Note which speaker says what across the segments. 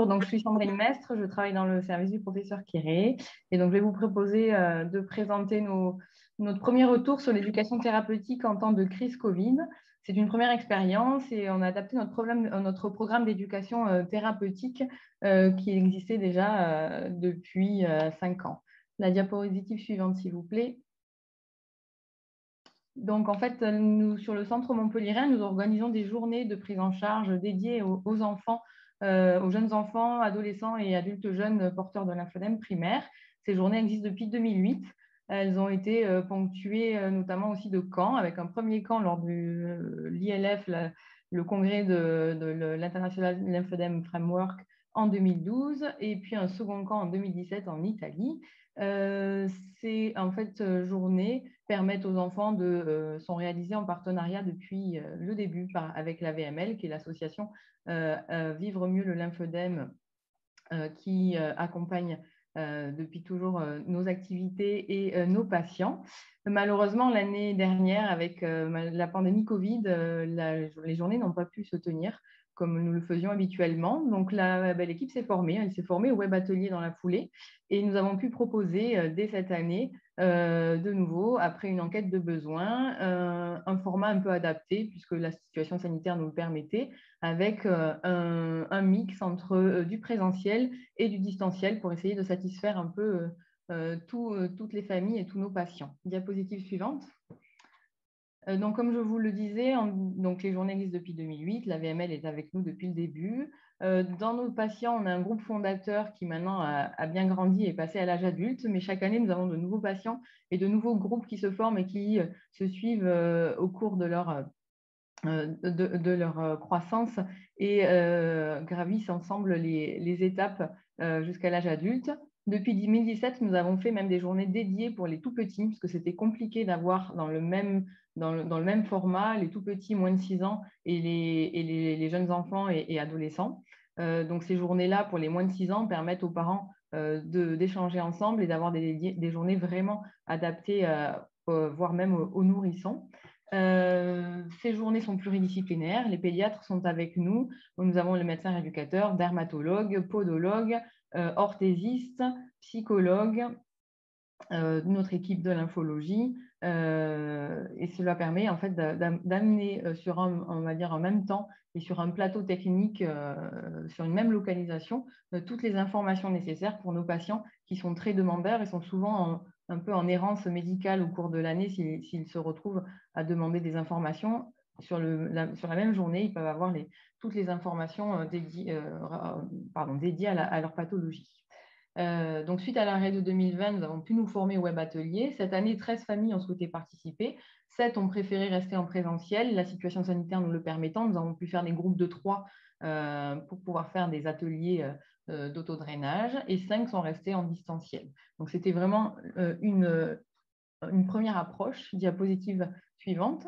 Speaker 1: Bonjour, donc je suis Sandrine Mestre, je travaille dans le service du professeur Quéré et donc je vais vous proposer de présenter notre premier retour sur l'éducation thérapeutique en temps de crise Covid. C'est une première expérience et on a adapté notre programme d'éducation thérapeutique qui existait déjà depuis 5 ans. La diapositive suivante, s'il vous plaît. Donc, en fait, nous, sur le centre montpelliérain, nous organisons des journées de prise en charge dédiées aux enfants, aux jeunes enfants, adolescents et adultes jeunes porteurs de lymphodème primaire. Ces journées existent depuis 2008. Elles ont été ponctuées notamment aussi de camps, avec un premier camp lors de l'ILF, le congrès de l'International Lymphedeme Framework en 2012, et puis un second camp en 2017 en Italie. Ces journées permettent aux enfants sont réalisées en partenariat depuis le début avec la VML, qui est l'association Vivre mieux le lymphodème, qui accompagne depuis toujours nos activités et nos patients. Malheureusement, l'année dernière, avec la pandémie Covid, les journées n'ont pas pu se tenir comme nous le faisions habituellement. Donc, l'équipe s'est formée. Elle s'est formée au web atelier dans la foulée. Et nous avons pu proposer dès cette année, de nouveau, après une enquête de besoin, un format un peu adapté, puisque la situation sanitaire nous le permettait, avec un mix entre du présentiel et du distanciel pour essayer de satisfaire un peu toutes les familles et tous nos patients. Diapositive suivante. Donc, comme je vous le disais, donc les journées existent depuis 2008. La VML est avec nous depuis le début. Dans nos patients, on a un groupe fondateur qui maintenant a bien grandi et est passé à l'âge adulte. Mais chaque année, nous avons de nouveaux patients et de nouveaux groupes qui se forment et qui se suivent au cours de leur croissance et gravissent ensemble les étapes jusqu'à l'âge adulte. Depuis 2017, nous avons fait même des journées dédiées pour les tout petits, parce que c'était compliqué d'avoir dans le même format les tout petits, moins de 6 ans, et les jeunes enfants et adolescents. Donc ces journées-là, pour les moins de 6 ans, permettent aux parents d'échanger ensemble et d'avoir des journées vraiment adaptées, voire même aux nourrissons. Ces journées sont pluridisciplinaires. Les pédiatres sont avec nous. Nous avons le médecin rééducateur, dermatologue, podologue, orthésiste, psychologue, notre équipe de lymphologie. Et cela permet en fait d'amener sur on va dire en même temps et sur un plateau technique, sur une même localisation, toutes les informations nécessaires pour nos patients qui sont très demandeurs et sont souvent un peu en errance médicale au cours de l'année s'ils se retrouvent à demander des informations. Sur la même journée, ils peuvent avoir toutes les informations dédiées à leur pathologie. Donc, suite à l'arrêt de 2020, nous avons pu nous former au web atelier. Cette année, 13 familles ont souhaité participer. 7 ont préféré rester en présentiel. La situation sanitaire nous le permettant, nous avons pu faire des groupes de 3 pour pouvoir faire des ateliers d'autodrainage. Et 5 sont restés en distanciel. Donc, c'était vraiment une première approche. Diapositive suivante.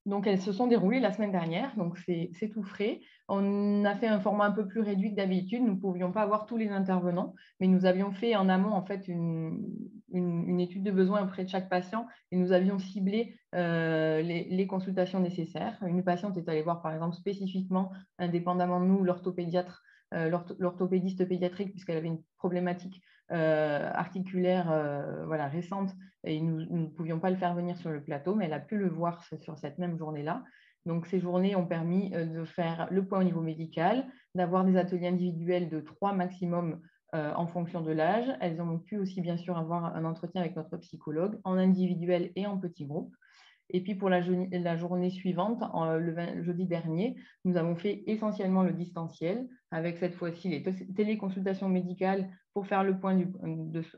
Speaker 1: Donc, elles se sont déroulées la semaine dernière, donc c'est tout frais. On a fait un format un peu plus réduit que d'habitude. Nous ne pouvions pas avoir tous les intervenants, mais nous avions fait en amont en fait une étude de besoin auprès de chaque patient et nous avions ciblé les consultations nécessaires. Une patiente est allée voir par exemple spécifiquement, indépendamment de nous, l'orthopédiste pédiatrique puisqu'elle avait une problématique articulaire récente et nous ne pouvions pas le faire venir sur le plateau, mais elle a pu le voir sur cette même journée-là. Donc, ces journées ont permis de faire le point au niveau médical, d'avoir des ateliers individuels de 3 maximum en fonction de l'âge. Elles ont pu aussi, bien sûr, avoir un entretien avec notre psychologue en individuel et en petit groupe. Et puis, pour la journée suivante, le jeudi dernier, nous avons fait essentiellement le distanciel, avec cette fois-ci les téléconsultations médicales pour faire le point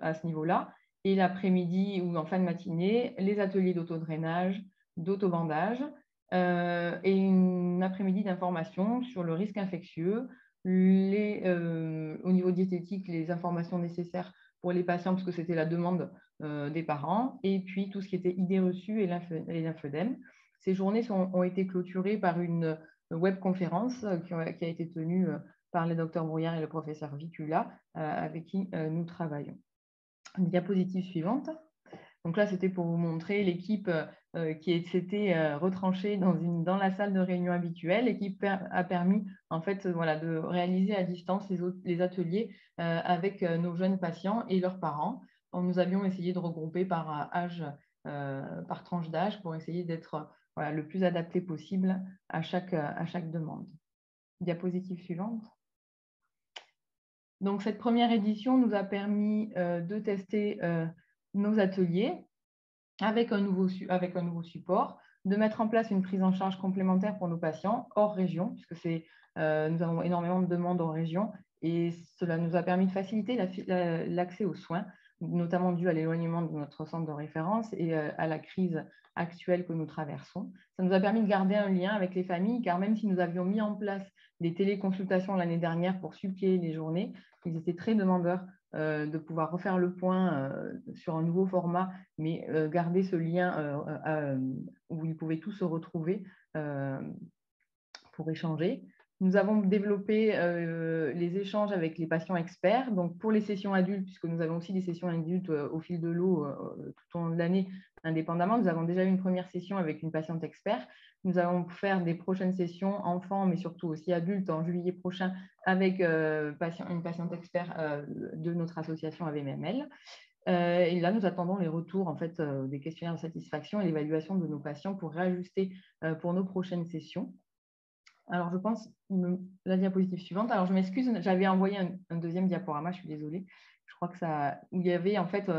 Speaker 1: à ce niveau-là. Et l'après-midi ou en fin de matinée, les ateliers d'autodrainage, d'autobandage et un après-midi d'information sur le risque infectieux, au niveau diététique, les informations nécessaires pour les patients, parce que c'était la demande des parents, et puis tout ce qui était idées reçues et lymphodème. Ces journées ont été clôturées par une webconférence qui a été tenue par le docteur Brouillard et le professeur Vicula, avec qui nous travaillons. Diapositive suivante. Donc là, c'était pour vous montrer l'équipe qui s'était retranchée dans la salle de réunion habituelle et qui a permis en fait voilà, de réaliser à distance les ateliers avec nos jeunes patients et leurs parents. Nous avions essayé de regrouper par âge, par tranche d'âge pour essayer d'être voilà, le plus adapté possible à chaque demande. Diapositive suivante. Donc, cette première édition nous a permis de tester nos ateliers avec un nouveau support, de mettre en place une prise en charge complémentaire pour nos patients hors région, puisque nous avons énormément de demandes hors région, et cela nous a permis de faciliter l'accès aux soins, notamment dû à l'éloignement de notre centre de référence et à la crise actuelle que nous traversons. Ça nous a permis de garder un lien avec les familles, car même si nous avions mis en place des téléconsultations l'année dernière pour suppléer les journées, ils étaient très demandeurs de pouvoir refaire le point sur un nouveau format, mais garder ce lien où ils pouvaient tous se retrouver pour échanger. Nous avons développé les échanges avec les patients experts. Donc, pour les sessions adultes, puisque nous avons aussi des sessions adultes au fil de l'eau tout au long de l'année, indépendamment, nous avons déjà eu une première session avec une patiente expert. Nous allons faire des prochaines sessions enfants, mais surtout aussi adultes en juillet prochain avec une patiente expert de notre association AVMML. Et là, nous attendons les retours en fait, des questionnaires de satisfaction et l'évaluation de nos patients pour réajuster pour nos prochaines sessions. Alors, je pense la diapositive suivante. Alors, je m'excuse, j'avais envoyé un deuxième diaporama, je suis désolée. Je crois que où il y avait en fait,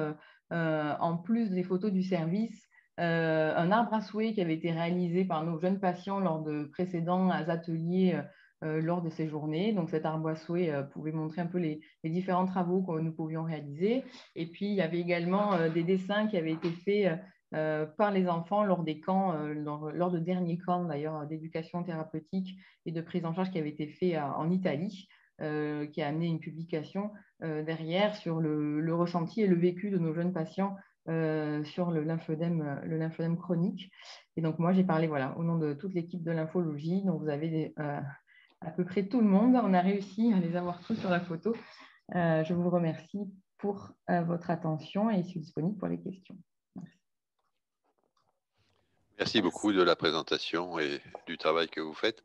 Speaker 1: en plus des photos du service, un arbre à souhait qui avait été réalisé par nos jeunes patients lors de précédents ateliers lors de ces journées. Donc, cet arbre à souhait pouvait montrer un peu les différents travaux que nous pouvions réaliser. Et puis, il y avait également des dessins qui avaient été faits par les enfants lors des camps, lors de derniers camps d'ailleurs d'éducation thérapeutique et de prise en charge qui avait été fait en Italie, qui a amené une publication derrière sur le ressenti et le vécu de nos jeunes patients sur le lymphœdème chronique. Et donc moi j'ai parlé voilà, au nom de toute l'équipe de lymphologie, donc vous avez à peu près tout le monde, on a réussi à les avoir tous sur la photo. Je vous remercie pour votre attention et je suis disponible pour les questions.
Speaker 2: Merci beaucoup de la présentation et du travail que vous faites.